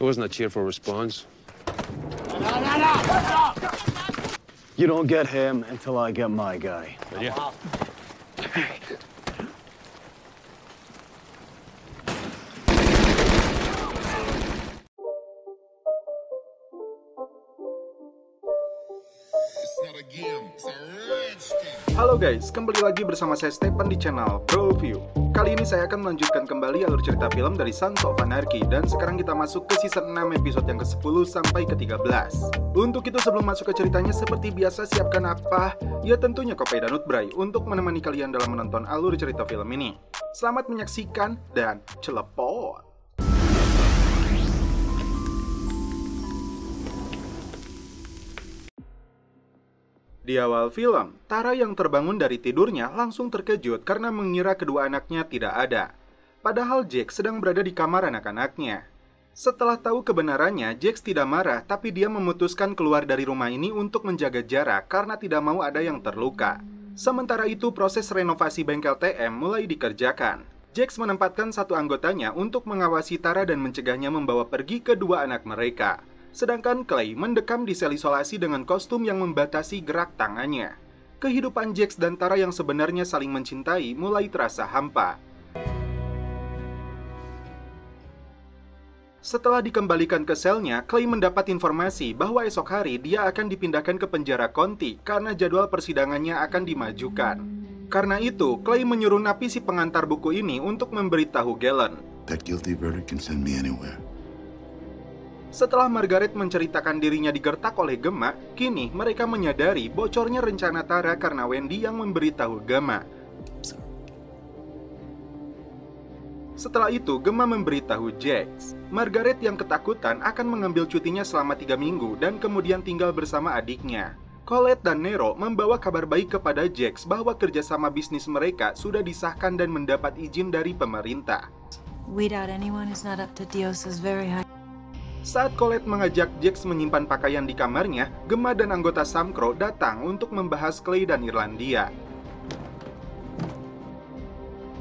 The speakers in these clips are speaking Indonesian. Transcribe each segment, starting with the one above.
It wasn't a cheerful response. You don't get him until I get my guy. Yeah. Halo guys, kembali lagi bersama saya Stephen di channel ProView. Kali ini saya akan melanjutkan kembali alur cerita film dari Sons of Anarchy. Dan sekarang kita masuk ke season 6 episode yang ke-10 sampai ke-13. Untuk itu sebelum masuk ke ceritanya, seperti biasa siapkan apa? Ya tentunya kopi dan nutbray untuk menemani kalian dalam menonton alur cerita film ini. Selamat menyaksikan dan celepot! Di awal film, Tara yang terbangun dari tidurnya langsung terkejut karena mengira kedua anaknya tidak ada. Padahal Jax sedang berada di kamar anak-anaknya. Setelah tahu kebenarannya, Jax tidak marah, tapi dia memutuskan keluar dari rumah ini untuk menjaga jarak karena tidak mau ada yang terluka. Sementara itu, proses renovasi bengkel TM mulai dikerjakan. Jax menempatkan satu anggotanya untuk mengawasi Tara dan mencegahnya membawa pergi kedua anak mereka. Sedangkan Clay mendekam di sel isolasi dengan kostum yang membatasi gerak tangannya. Kehidupan Jax dan Tara yang sebenarnya saling mencintai mulai terasa hampa. Setelah dikembalikan ke selnya, Clay mendapat informasi bahwa esok hari dia akan dipindahkan ke penjara Conti karena jadwal persidangannya akan dimajukan. Karena itu, Clay menyuruh napi si pengantar buku ini untuk memberitahu Galen. That guilty verdict can send me anywhere. Setelah Margaret menceritakan dirinya digertak oleh Gemma, kini mereka menyadari bocornya rencana Tara karena Wendy yang memberitahu Gemma. Setelah itu, Gemma memberitahu Jax. Margaret yang ketakutan akan mengambil cutinya selama 3 minggu dan kemudian tinggal bersama adiknya. Colette dan Nero membawa kabar baik kepada Jax bahwa kerjasama bisnis mereka sudah disahkan dan mendapat izin dari pemerintah. Weed out anyone who's not up to Dios's very high. Saat Colette mengajak Jax menyimpan pakaian di kamarnya, Gemma dan anggota Samcro datang untuk membahas Clay dan Irlandia.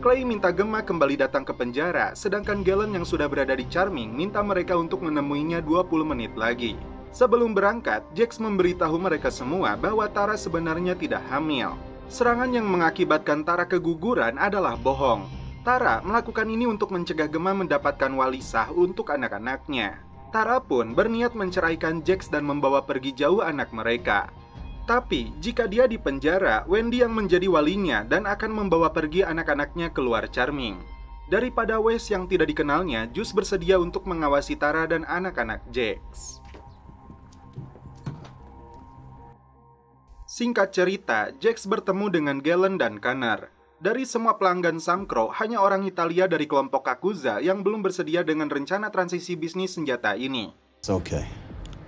Clay minta Gemma kembali datang ke penjara, sedangkan Galen yang sudah berada di Charming minta mereka untuk menemuinya 20 menit lagi. Sebelum berangkat, Jax memberitahu mereka semua bahwa Tara sebenarnya tidak hamil. Serangan yang mengakibatkan Tara keguguran adalah bohong. Tara melakukan ini untuk mencegah Gemma mendapatkan wali sah untuk anak-anaknya. Tara pun berniat menceraikan Jax dan membawa pergi jauh anak mereka. Tapi, jika dia di penjara, Wendy yang menjadi walinya dan akan membawa pergi anak-anaknya keluar Charming. Daripada Wes yang tidak dikenalnya, Jus bersedia untuk mengawasi Tara dan anak-anak Jax. Singkat cerita, Jax bertemu dengan Galen dan Connor. Dari semua pelanggan Samcro, hanya orang Italia dari kelompok Kakuza yang belum bersedia dengan rencana transisi bisnis senjata ini. It's okay.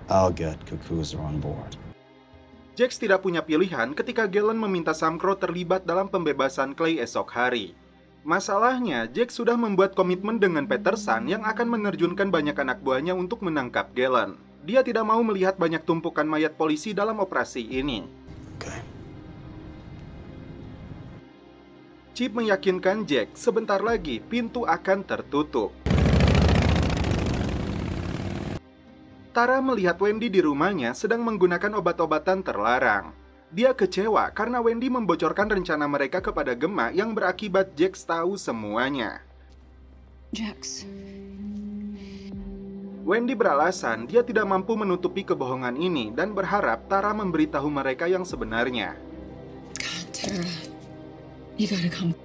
I'll get Kakuza on board. Jax tidak punya pilihan ketika Galen meminta Samcro terlibat dalam pembebasan Clay esok hari. Masalahnya, Jax sudah membuat komitmen dengan Peterson yang akan menerjunkan banyak anak buahnya untuk menangkap Galen. Dia tidak mau melihat banyak tumpukan mayat polisi dalam operasi ini. Okay. Chip meyakinkan Jax sebentar lagi pintu akan tertutup. Tara melihat Wendy di rumahnya sedang menggunakan obat-obatan terlarang. Dia kecewa karena Wendy membocorkan rencana mereka kepada Gemma yang berakibat Jax tahu semuanya. Jax. Wendy beralasan dia tidak mampu menutupi kebohongan ini dan berharap Tara memberitahu mereka yang sebenarnya. God, Tara. You gotta come.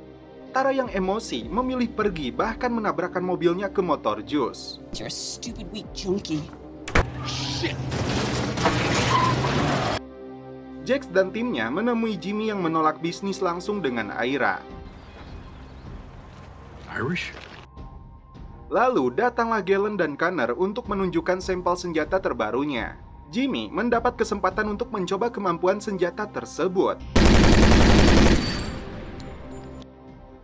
Tara yang emosi memilih pergi bahkan menabrakkan mobilnya ke motor Jus. You're a stupid weak junkie. Shit! Jax dan timnya menemui Jimmy yang menolak bisnis langsung dengan Aira. Irish? Lalu datanglah Galen dan Connor untuk menunjukkan sampel senjata terbarunya. Jimmy mendapat kesempatan untuk mencoba kemampuan senjata tersebut.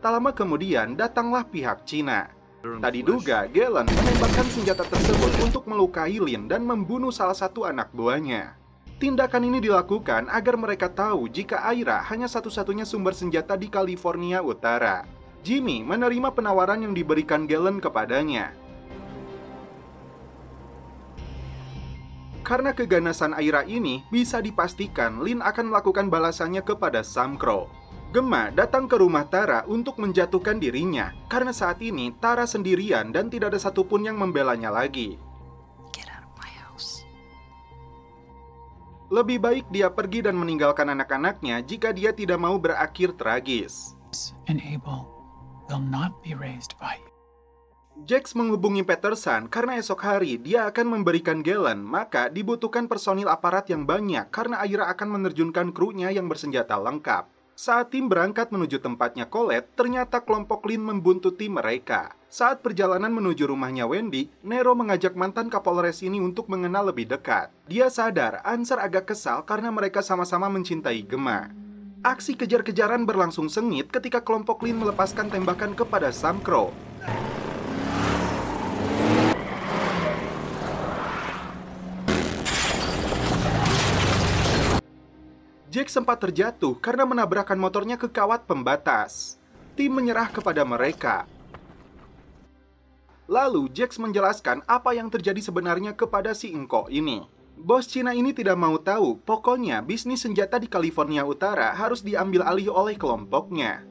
Tak lama kemudian datanglah pihak Cina. Tadi diduga Galen menembakkan senjata tersebut untuk melukai Lin dan membunuh salah satu anak buahnya. Tindakan ini dilakukan agar mereka tahu jika Aira hanya satu-satunya sumber senjata di California Utara. Jimmy menerima penawaran yang diberikan Galen kepadanya. Karena keganasan Aira ini, bisa dipastikan Lin akan melakukan balasannya kepada Sam Crow. Gemma datang ke rumah Tara untuk menjatuhkan dirinya, karena saat ini Tara sendirian dan tidak ada satupun yang membelanya lagi. Get out of my house. Lebih baik dia pergi dan meninggalkan anak-anaknya jika dia tidak mau berakhir tragis. And Abel will not be raised by you. Jax menghubungi Peterson karena esok hari dia akan memberikan Galen, maka dibutuhkan personil aparat yang banyak karena Aira akan menerjunkan krunya yang bersenjata lengkap. Saat tim berangkat menuju tempatnya Colette, ternyata kelompok Lin membuntuti mereka. Saat perjalanan menuju rumahnya Wendy, Nero mengajak mantan Kapolres ini untuk mengenal lebih dekat. Dia sadar Answer agak kesal karena mereka sama-sama mencintai Gemma. Aksi kejar-kejaran berlangsung sengit ketika kelompok Lin melepaskan tembakan kepada Sam Crow. Jack sempat terjatuh karena menabrakkan motornya ke kawat pembatas. Tim menyerah kepada mereka. Lalu Jax menjelaskan apa yang terjadi sebenarnya kepada si Engko ini. Bos Cina ini tidak mau tahu, pokoknya bisnis senjata di California Utara harus diambil alih oleh kelompoknya.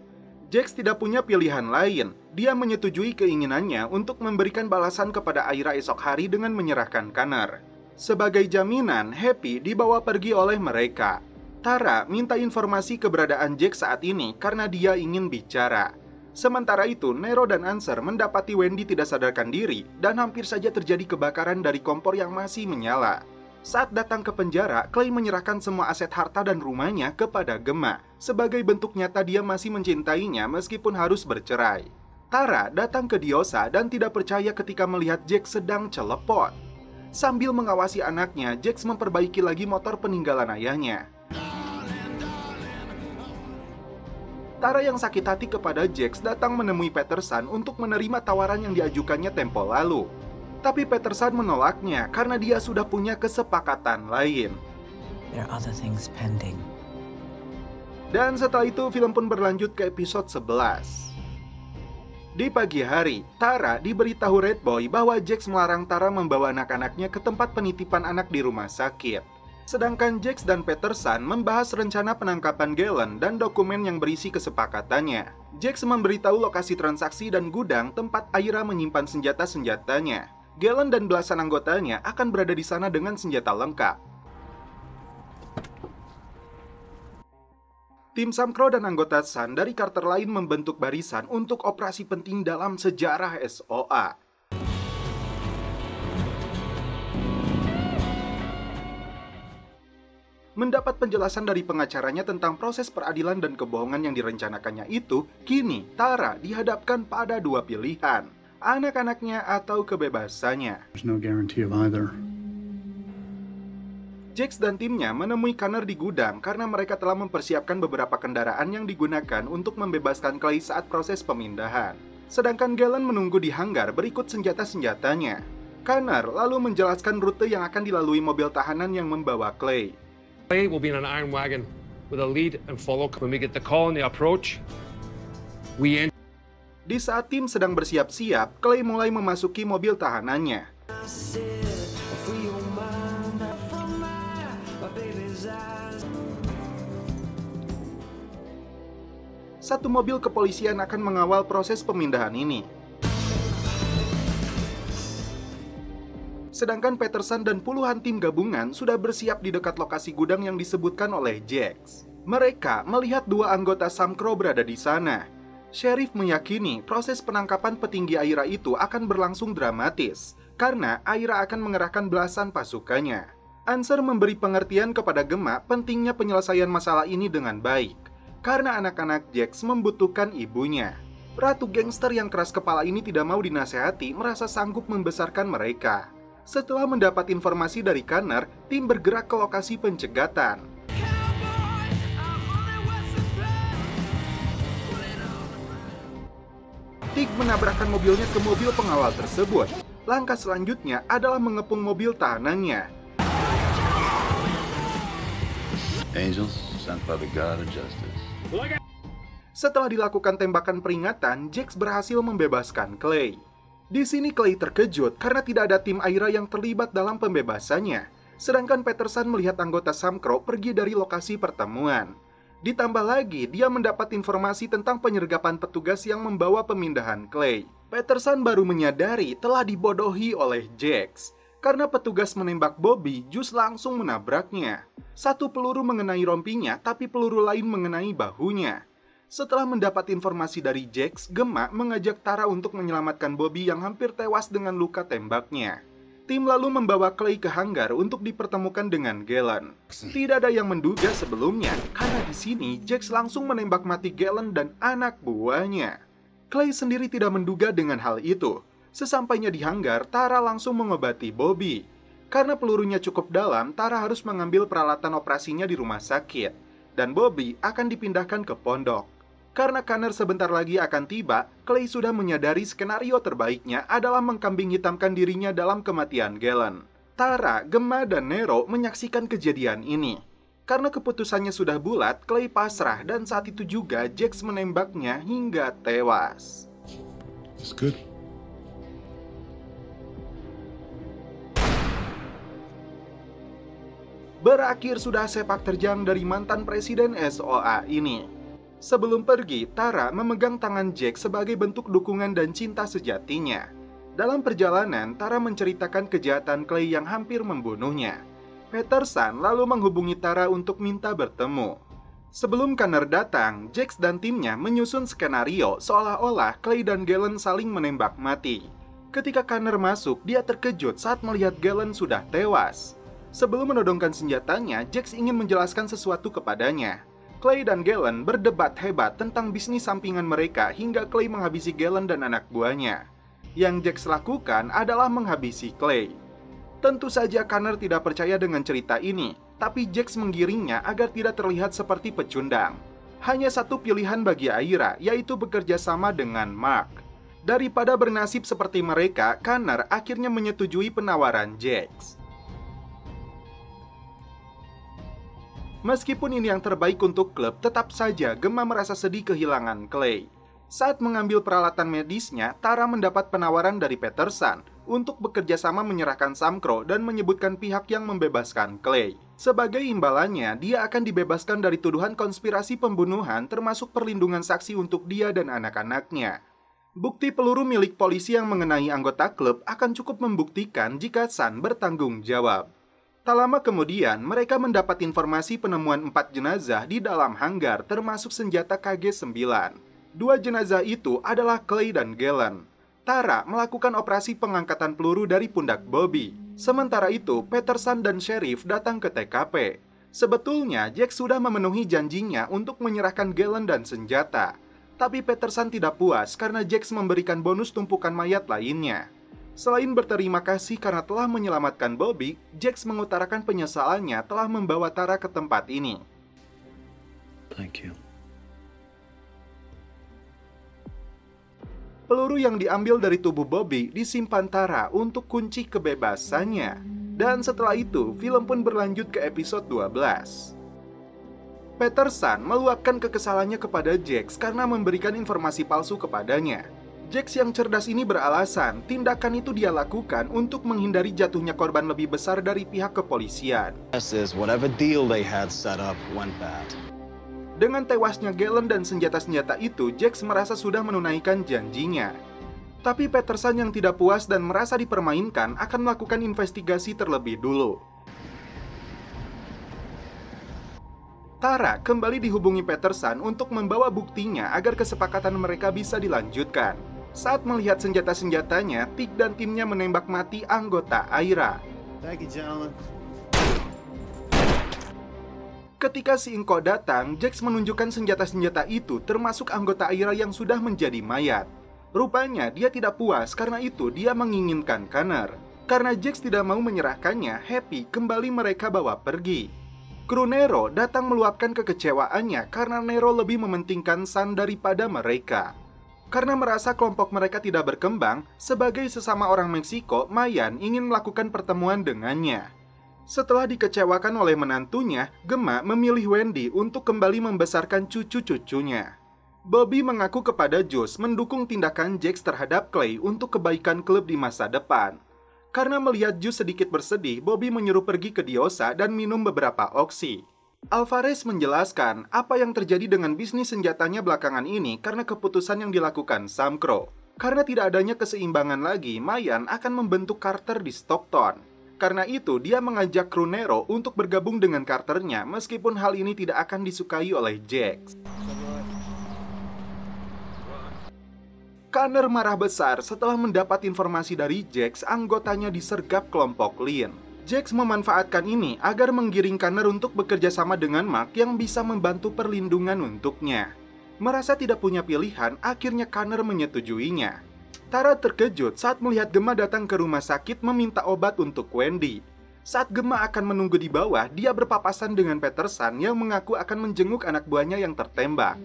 Jax tidak punya pilihan lain. Dia menyetujui keinginannya untuk memberikan balasan kepada Aira esok hari dengan menyerahkan Connor. Sebagai jaminan, Happy dibawa pergi oleh mereka. Tara minta informasi keberadaan Jack saat ini karena dia ingin bicara. Sementara itu, Nero dan Answer mendapati Wendy tidak sadarkan diri dan hampir saja terjadi kebakaran dari kompor yang masih menyala. Saat datang ke penjara, Clay menyerahkan semua aset harta dan rumahnya kepada Gemma. Sebagai bentuk nyata dia masih mencintainya meskipun harus bercerai. Tara datang ke Diosa dan tidak percaya ketika melihat Jack sedang celepot. Sambil mengawasi anaknya, Jax memperbaiki lagi motor peninggalan ayahnya. Tara yang sakit hati kepada Jax datang menemui Peterson untuk menerima tawaran yang diajukannya tempo lalu. Tapi Peterson menolaknya karena dia sudah punya kesepakatan lain. There are other things pending. Dan setelah itu film pun berlanjut ke episode 11. Di pagi hari, Tara diberitahu Red Boy bahwa Jax melarang Tara membawa anak-anaknya ke tempat penitipan anak di rumah sakit. Sedangkan Jax dan Peterson membahas rencana penangkapan Galen dan dokumen yang berisi kesepakatannya. Jax memberitahu lokasi transaksi dan gudang tempat Aira menyimpan senjata-senjatanya. Galen dan belasan anggotanya akan berada di sana dengan senjata lengkap. Tim Sam Crow dan anggota Sun dari Carter lain membentuk barisan untuk operasi penting dalam sejarah SOA. Mendapat penjelasan dari pengacaranya tentang proses peradilan dan kebohongan yang direncanakannya itu, kini Tara dihadapkan pada dua pilihan, anak-anaknya atau kebebasannya. There's no guarantee of either. Jax dan timnya menemui Connor di gudang karena mereka telah mempersiapkan beberapa kendaraan yang digunakan untuk membebaskan Clay saat proses pemindahan. Sedangkan Galen menunggu di hanggar berikut senjata-senjatanya. Connor lalu menjelaskan rute yang akan dilalui mobil tahanan yang membawa Clay. Clay will be in an iron wagon with a lead and follow. When we get the call and the approach, we enter. Di saat tim sedang bersiap-siap, Clay mulai memasuki mobil tahanannya. Satu mobil kepolisian akan mengawal proses pemindahan ini. Sedangkan Peterson dan puluhan tim gabungan sudah bersiap di dekat lokasi gudang yang disebutkan oleh Jax. Mereka melihat dua anggota Sam Crow berada di sana. Sheriff meyakini proses penangkapan petinggi Aira itu akan berlangsung dramatis, karena Aira akan mengerahkan belasan pasukannya. Answer memberi pengertian kepada Gemma pentingnya penyelesaian masalah ini dengan baik, karena anak-anak Jax membutuhkan ibunya. Ratu gangster yang keras kepala ini tidak mau dinasehati merasa sanggup membesarkan mereka. Setelah mendapat informasi dari Connor, tim bergerak ke lokasi pencegatan. Tig menabrakkan mobilnya ke mobil pengawal tersebut. Langkah selanjutnya adalah mengepung mobil tahanannya. Angels sent by the God of justice. Setelah dilakukan tembakan peringatan, Jax berhasil membebaskan Clay. Di sini Clay terkejut karena tidak ada tim Aira yang terlibat dalam pembebasannya. Sedangkan Peterson melihat anggota Sam Crow pergi dari lokasi pertemuan. Ditambah lagi, dia mendapat informasi tentang penyergapan petugas yang membawa pemindahan Clay. Peterson baru menyadari telah dibodohi oleh Jax. Karena petugas menembak Bobby, Juice langsung menabraknya. Satu peluru mengenai rompinya, tapi peluru lain mengenai bahunya. Setelah mendapat informasi dari Jax, Gemma mengajak Tara untuk menyelamatkan Bobby yang hampir tewas dengan luka tembaknya. Tim lalu membawa Clay ke hanggar untuk dipertemukan dengan Galen. Tidak ada yang menduga sebelumnya, karena di sini Jax langsung menembak mati Galen dan anak buahnya. Clay sendiri tidak menduga dengan hal itu. Sesampainya di hanggar, Tara langsung mengobati Bobby. Karena pelurunya cukup dalam, Tara harus mengambil peralatan operasinya di rumah sakit. Dan Bobby akan dipindahkan ke pondok. Karena Connor sebentar lagi akan tiba, Clay sudah menyadari skenario terbaiknya adalah mengkambing hitamkan dirinya dalam kematian Galen. Tara, Gemma, dan Nero menyaksikan kejadian ini. Karena keputusannya sudah bulat, Clay pasrah dan saat itu juga Jax menembaknya hingga tewas. It's good. Berakhir sudah sepak terjang dari mantan presiden SOA ini. Sebelum pergi, Tara memegang tangan Jax sebagai bentuk dukungan dan cinta sejatinya. Dalam perjalanan, Tara menceritakan kejahatan Clay yang hampir membunuhnya. Peterson lalu menghubungi Tara untuk minta bertemu. Sebelum Connor datang, Jax dan timnya menyusun skenario seolah-olah Clay dan Galen saling menembak mati. Ketika Connor masuk, dia terkejut saat melihat Galen sudah tewas. Sebelum menodongkan senjatanya, Jax ingin menjelaskan sesuatu kepadanya. Clay dan Galen berdebat hebat tentang bisnis sampingan mereka hingga Clay menghabisi Galen dan anak buahnya. Yang Jax lakukan adalah menghabisi Clay. Tentu saja Connor tidak percaya dengan cerita ini, tapi Jax menggiringnya agar tidak terlihat seperti pecundang. Hanya satu pilihan bagi Aira, yaitu bekerja sama dengan Mark. Daripada bernasib seperti mereka, Connor akhirnya menyetujui penawaran Jax. Meskipun ini yang terbaik untuk klub, tetap saja Gemma merasa sedih kehilangan Clay. Saat mengambil peralatan medisnya, Tara mendapat penawaran dari Peterson untuk bekerja sama menyerahkan Sam Crow dan menyebutkan pihak yang membebaskan Clay. Sebagai imbalannya, dia akan dibebaskan dari tuduhan konspirasi pembunuhan termasuk perlindungan saksi untuk dia dan anak-anaknya. Bukti peluru milik polisi yang mengenai anggota klub akan cukup membuktikan jika Sun bertanggung jawab. Tak lama kemudian, mereka mendapat informasi penemuan 4 jenazah di dalam hanggar termasuk senjata KG-9. 2 jenazah itu adalah Clay dan Galen. Tara melakukan operasi pengangkatan peluru dari pundak Bobby. Sementara itu, Peterson dan Sheriff datang ke TKP. Sebetulnya, Jax sudah memenuhi janjinya untuk menyerahkan Galen dan senjata. Tapi Peterson tidak puas karena Jax memberikan bonus tumpukan mayat lainnya. Selain berterima kasih karena telah menyelamatkan Bobby, Jax mengutarakan penyesalannya telah membawa Tara ke tempat ini. Thank you. Peluru yang diambil dari tubuh Bobby disimpan Tara untuk kunci kebebasannya. Dan setelah itu, film pun berlanjut ke episode 12. Peterson meluapkan kekesalannya kepada Jax karena memberikan informasi palsu kepadanya. Jax yang cerdas ini beralasan tindakan itu dia lakukan untuk menghindari jatuhnya korban lebih besar dari pihak kepolisian. Whatever deal they had set up went bad. Dengan tewasnya Galen dan senjata-senjata itu, Jax merasa sudah menunaikan janjinya. Tapi Peterson yang tidak puas dan merasa dipermainkan akan melakukan investigasi terlebih dulu. Tara kembali dihubungi Peterson untuk membawa buktinya agar kesepakatan mereka bisa dilanjutkan. Saat melihat senjata-senjatanya, Tick dan timnya menembak mati anggota Aira. Thank you, gentlemen. Ketika si Inko datang, Jax menunjukkan senjata-senjata itu termasuk anggota Aira yang sudah menjadi mayat. Rupanya dia tidak puas, karena itu dia menginginkan Connor. Karena Jax tidak mau menyerahkannya, Happy kembali mereka bawa pergi. Kru Nero datang meluapkan kekecewaannya karena Nero lebih mementingkan Sun daripada mereka. Karena merasa kelompok mereka tidak berkembang, sebagai sesama orang Meksiko, Mayan ingin melakukan pertemuan dengannya. Setelah dikecewakan oleh menantunya, Gemma memilih Wendy untuk kembali membesarkan cucu-cucunya. Bobby mengaku kepada Juice mendukung tindakan Jax terhadap Clay untuk kebaikan klub di masa depan. Karena melihat Jus sedikit bersedih, Bobby menyuruh pergi ke Diosa dan minum beberapa oksi. Alvarez menjelaskan apa yang terjadi dengan bisnis senjatanya belakangan ini karena keputusan yang dilakukan Sam Crow. Karena tidak adanya keseimbangan lagi, Mayan akan membentuk Carter di Stockton. Karena itu, dia mengajak kru Nero untuk bergabung dengan Carternya meskipun hal ini tidak akan disukai oleh Jax. Connor marah besar setelah mendapat informasi dari Jax anggotanya disergap kelompok Lin. Jax memanfaatkan ini agar menggiring Connor untuk bekerja sama dengan Mark yang bisa membantu perlindungan untuknya. Merasa tidak punya pilihan, akhirnya Connor menyetujuinya. Tara terkejut saat melihat Gemma datang ke rumah sakit meminta obat untuk Wendy. Saat Gemma akan menunggu di bawah, dia berpapasan dengan Peterson yang mengaku akan menjenguk anak buahnya yang tertembak.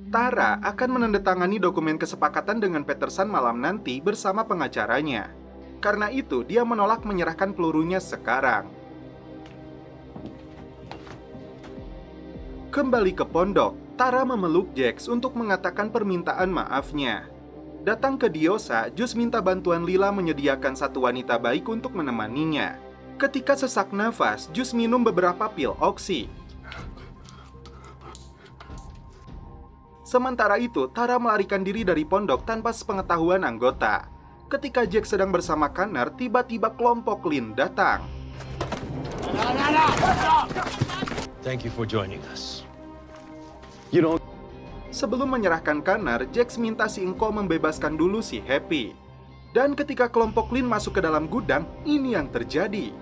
Tara akan menandatangani dokumen kesepakatan dengan Peterson malam nanti bersama pengacaranya. Karena itu, dia menolak menyerahkan pelurunya sekarang. Kembali ke pondok, Tara memeluk Jax untuk mengatakan permintaan maafnya. Datang ke Diosa, Jus minta bantuan Lila menyediakan satu wanita baik untuk menemaninya. Ketika sesak nafas, Jus minum beberapa pil oksi. Sementara itu, Tara melarikan diri dari pondok tanpa sepengetahuan anggota. Ketika Jack sedang bersama Connor, tiba-tiba kelompok Lin datang. Thank you for joining us. You don't... Sebelum menyerahkan Connor, Jax minta si Engko membebaskan dulu si Happy. Dan ketika kelompok Lin masuk ke dalam gudang, ini yang terjadi.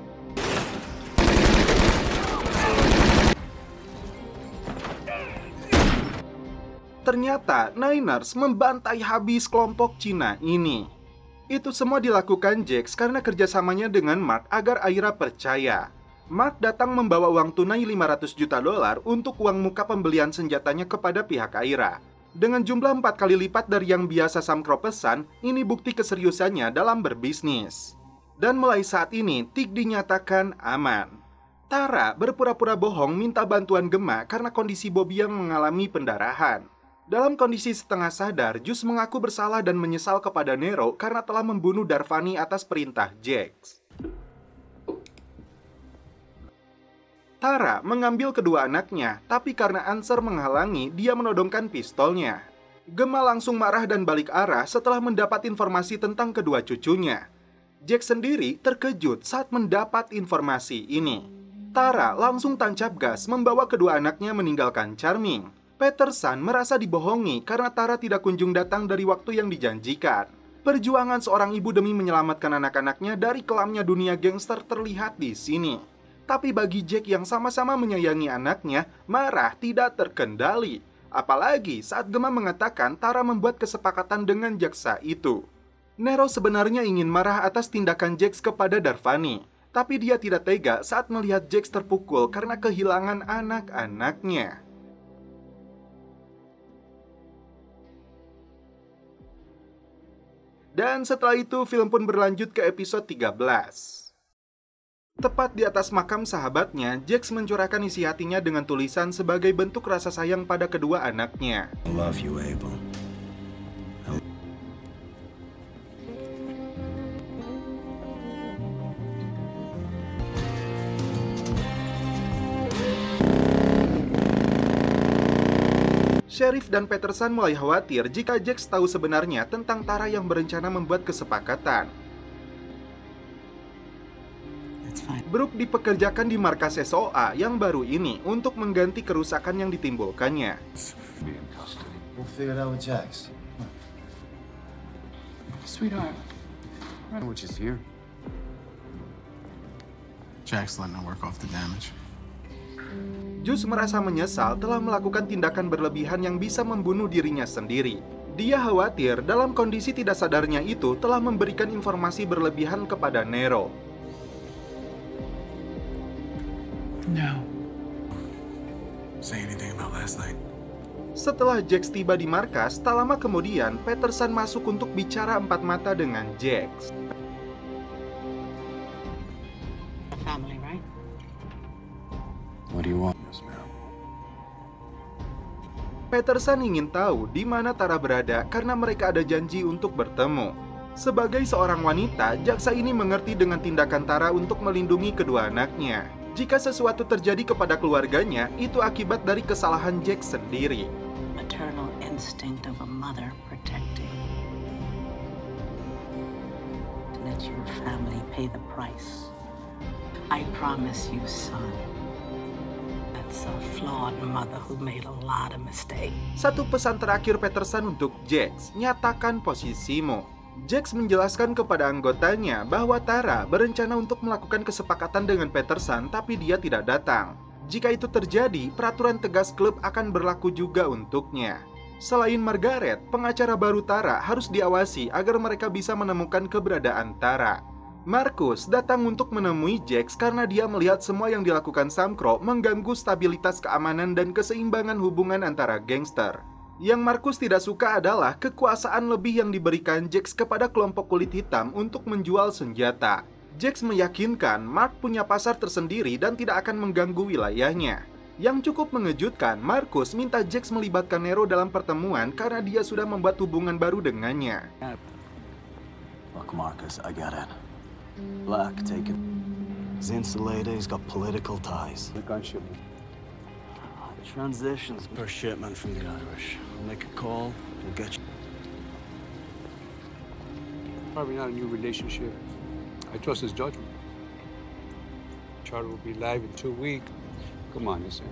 Ternyata Niners membantai habis kelompok Cina ini. Itu semua dilakukan Jax karena kerjasamanya dengan Mark agar Aira percaya. Mark datang membawa uang tunai $500 juta untuk uang muka pembelian senjatanya kepada pihak Aira. Dengan jumlah 4 kali lipat dari yang biasa Sam Crow pesan, ini bukti keseriusannya dalam berbisnis. Dan mulai saat ini, Tig dinyatakan aman. Tara berpura-pura bohong minta bantuan Gemma karena kondisi Bobby yang mengalami pendarahan. Dalam kondisi setengah sadar, Jus mengaku bersalah dan menyesal kepada Nero karena telah membunuh Darvani atas perintah Jax. Tara mengambil kedua anaknya, tapi karena Answer menghalangi, dia menodongkan pistolnya. Gemma langsung marah dan balik arah setelah mendapat informasi tentang kedua cucunya. Jax sendiri terkejut saat mendapat informasi ini. Tara langsung tancap gas membawa kedua anaknya meninggalkan Charming. Peterson merasa dibohongi karena Tara tidak kunjung datang dari waktu yang dijanjikan. Perjuangan seorang ibu demi menyelamatkan anak-anaknya dari kelamnya dunia gangster terlihat di sini. Tapi bagi Jack yang sama-sama menyayangi anaknya, marah tidak terkendali. Apalagi saat Gemma mengatakan Tara membuat kesepakatan dengan jaksa itu. Nero sebenarnya ingin marah atas tindakan Jax kepada Darvani. Tapi dia tidak tega saat melihat Jax terpukul karena kehilangan anak-anaknya. Dan setelah itu film pun berlanjut ke episode 13. Tepat di atas makam sahabatnya, Jax mencurahkan isi hatinya dengan tulisan sebagai bentuk rasa sayang pada kedua anaknya. I love you, Abel. Sheriff dan Peterson mulai khawatir jika Jax tahu sebenarnya tentang Tara yang berencana membuat kesepakatan. Brooke dipekerjakan di markas SOA yang baru ini untuk mengganti kerusakan yang ditimbulkannya. We'll figure it out with Jax. Sweetheart. Which is here. Jax letting her work off the damage. Jus merasa menyesal telah melakukan tindakan berlebihan yang bisa membunuh dirinya sendiri. Dia khawatir dalam kondisi tidak sadarnya itu telah memberikan informasi berlebihan kepada Nero. No. Say anything about last night? Setelah Jax tiba di markas, tak lama kemudian Peterson masuk untuk bicara empat mata dengan Jax. Family, right? What do you want? Peterson ingin tahu di mana Tara berada karena mereka ada janji untuk bertemu. Sebagai seorang wanita, jaksa ini mengerti dengan tindakan Tara untuk melindungi kedua anaknya. Jika sesuatu terjadi kepada keluarganya, itu akibat dari kesalahan Jax sendiri. Maternal instinct of a mother protecting. To let your family pay the price. I promise you, son. That's a flawed mother who made a lot of mistakes. Satu pesan terakhir Peterson untuk Jax, nyatakan posisimu. Jax menjelaskan kepada anggotanya bahwa Tara berencana untuk melakukan kesepakatan dengan Peterson, tapi dia tidak datang. Jika itu terjadi, peraturan tegas klub akan berlaku juga untuknya. Selain Margaret, pengacara baru Tara harus diawasi agar mereka bisa menemukan keberadaan Tara. Marcus datang untuk menemui Jax karena dia melihat semua yang dilakukan Sam Crow mengganggu stabilitas keamanan dan keseimbangan hubungan antara gangster. Yang Marcus tidak suka adalah kekuasaan lebih yang diberikan Jax kepada kelompok kulit hitam untuk menjual senjata. Jax meyakinkan Mark punya pasar tersendiri dan tidak akan mengganggu wilayahnya. Yang cukup mengejutkan, Marcus minta Jax melibatkan Nero dalam pertemuan karena dia sudah membuat hubungan baru dengannya. Look, Marcus, I got it. Black, take it. He's insulated, he's got political ties. The gun shipment. Transitions per shipment from the Irish. I'll make a call, we'll get you. Probably not a new relationship. I trust his judgment. Charter will be live in 2 weeks. Come on, listen.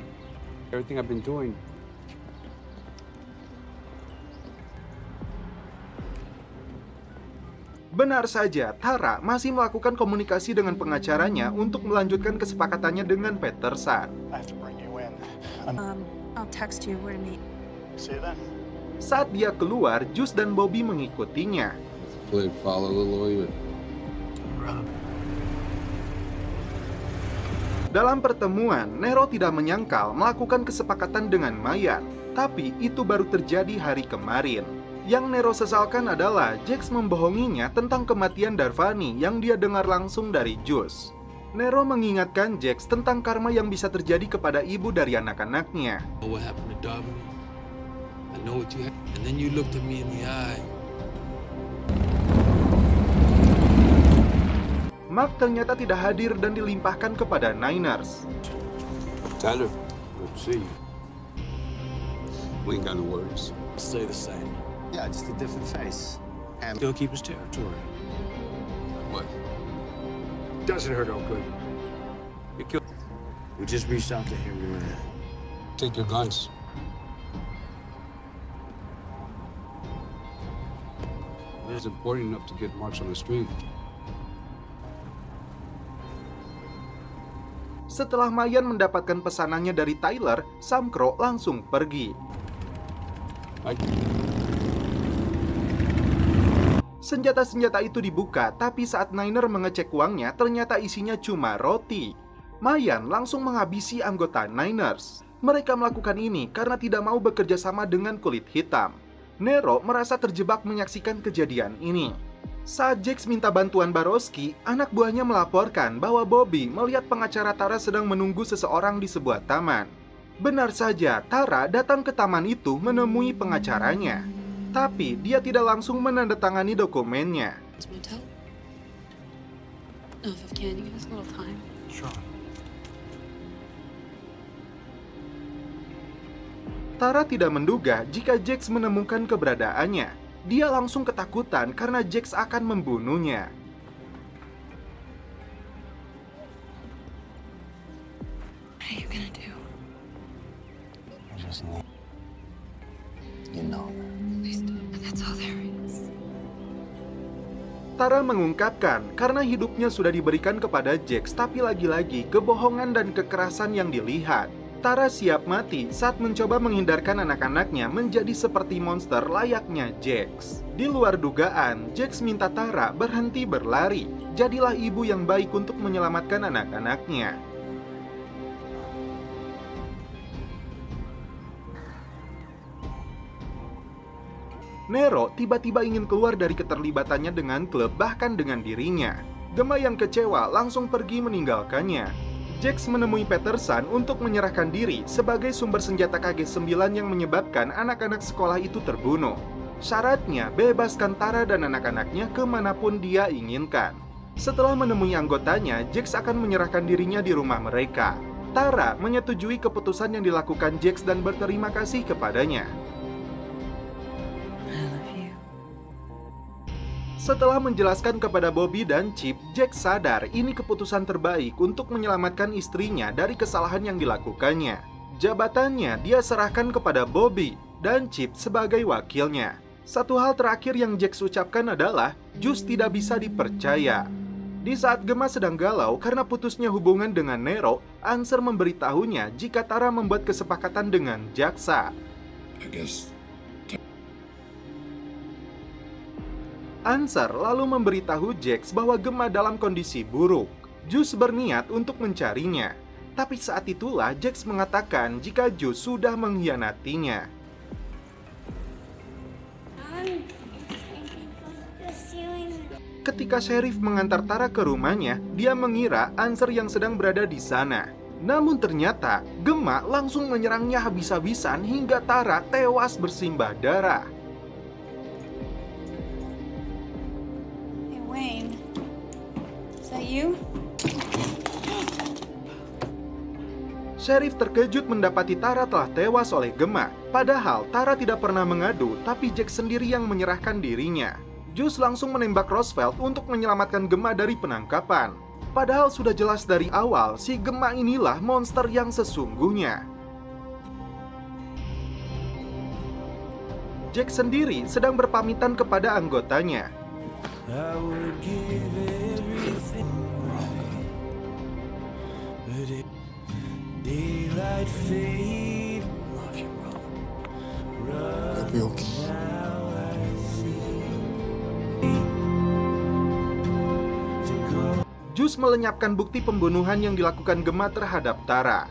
Everything I've been doing. Benar saja, Tara masih melakukan komunikasi dengan pengacaranya untuk melanjutkan kesepakatannya dengan Peterson. I'll text you where to meet. See you then. Saat dia keluar, Juice dan Bobby mengikutinya. Follow the lawyer. Dalam pertemuan, Nero tidak menyangkal melakukan kesepakatan dengan Mayan, tapi itu baru terjadi hari kemarin. Yang Nero sesalkan adalah Jax membohonginya tentang kematian Darvani yang dia dengar langsung dari Juice. Nero mengingatkan Jax tentang karma yang bisa terjadi kepada ibu dari anak-anaknya. What happened to Darby? I know what you had. And then you looked at me in the eye. Mark ternyata tidak hadir dan dilimpahkan kepada Niners. Tyler, good to see you. We ain't got no worries. Stay the same. Yeah, just a different face. And Still keep his territory. What? Doesn't hurt no good. You kill. we just reached out to him. Take your guns. It's important enough to get marks on the street. Setelah Mayan mendapatkan pesanannya dari Tyler, Sam Crow langsung pergi. Senjata-senjata itu dibuka, tapi saat Niner mengecek uangnya, ternyata isinya cuma roti. Mayan langsung menghabisi anggota Niners. Mereka melakukan ini karena tidak mau bekerja sama dengan kulit hitam. Nero merasa terjebak menyaksikan kejadian ini. Saat Jax minta bantuan Barowski, anak buahnya melaporkan bahwa Bobby melihat pengacara Tara sedang menunggu seseorang di sebuah taman. Benar saja, Tara datang ke taman itu menemui pengacaranya. Tapi dia tidak langsung menandatangani dokumennya. Tara tidak menduga jika Jax menemukan keberadaannya. Dia langsung ketakutan karena Jax akan membunuhnya. What are you gonna do? I just need... You know. That's all there is. Tara mengungkapkan karena hidupnya sudah diberikan kepada Jax, tapi lagi-lagi kebohongan dan kekerasan yang dilihat. Tara siap mati saat mencoba menghindarkan anak-anaknya menjadi seperti monster layaknya Jax. Di luar dugaan, Jax minta Tara berhenti berlari. Jadilah ibu yang baik untuk menyelamatkan anak-anaknya. Nero tiba-tiba ingin keluar dari keterlibatannya dengan klub, bahkan dengan dirinya. Gemma yang kecewa langsung pergi meninggalkannya. Jax menemui Peterson untuk menyerahkan diri sebagai sumber senjata KG-9 yang menyebabkan anak-anak sekolah itu terbunuh. Syaratnya, bebaskan Tara dan anak-anaknya kemanapun dia inginkan. Setelah menemui anggotanya, Jax akan menyerahkan dirinya di rumah mereka. Tara menyetujui keputusan yang dilakukan Jax dan berterima kasih kepadanya. Setelah menjelaskan kepada Bobby dan Chip, Jax sadar ini keputusan terbaik untuk menyelamatkan istrinya dari kesalahan yang dilakukannya. Jabatannya dia serahkan kepada Bobby dan Chip sebagai wakilnya. Satu hal terakhir yang Jax ucapkan adalah, Juice tidak bisa dipercaya. Di saat Gemma sedang galau karena putusnya hubungan dengan Nero, Answer memberitahunya jika Tara membuat kesepakatan dengan jaksa. Answer lalu memberitahu Jax bahwa Gemma dalam kondisi buruk. Juice berniat untuk mencarinya. Tapi saat itulah Jax mengatakan jika Juice sudah mengkhianatinya. Ketika Sheriff mengantar Tara ke rumahnya, dia mengira Answer yang sedang berada di sana. Namun ternyata Gemma langsung menyerangnya habis-habisan hingga Tara tewas bersimbah darah. Wayne, is that you? Sheriff terkejut mendapati Tara telah tewas oleh Gemma. Padahal Tara tidak pernah mengadu, tapi Jax sendiri yang menyerahkan dirinya. Juice langsung menembak Roosevelt untuk menyelamatkan Gemma dari penangkapan. Padahal sudah jelas dari awal, si Gemma inilah monster yang sesungguhnya. Jax sendiri sedang berpamitan kepada anggotanya. I would give everything but it daylight fade. Love you, brother. Be okay. Now I see. Juice melenyapkan bukti pembunuhan yang dilakukan Gemma terhadap Tara.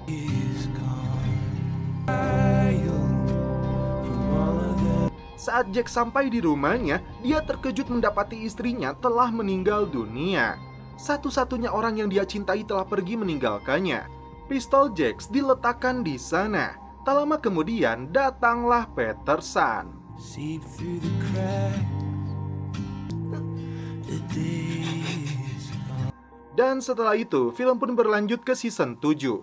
Saat Jax sampai di rumahnya, dia terkejut mendapati istrinya telah meninggal dunia. Satu-satunya orang yang dia cintai telah pergi meninggalkannya. Pistol Jax diletakkan di sana. Tak lama kemudian datanglah Peterson. Dan setelah itu, film pun berlanjut ke season 7.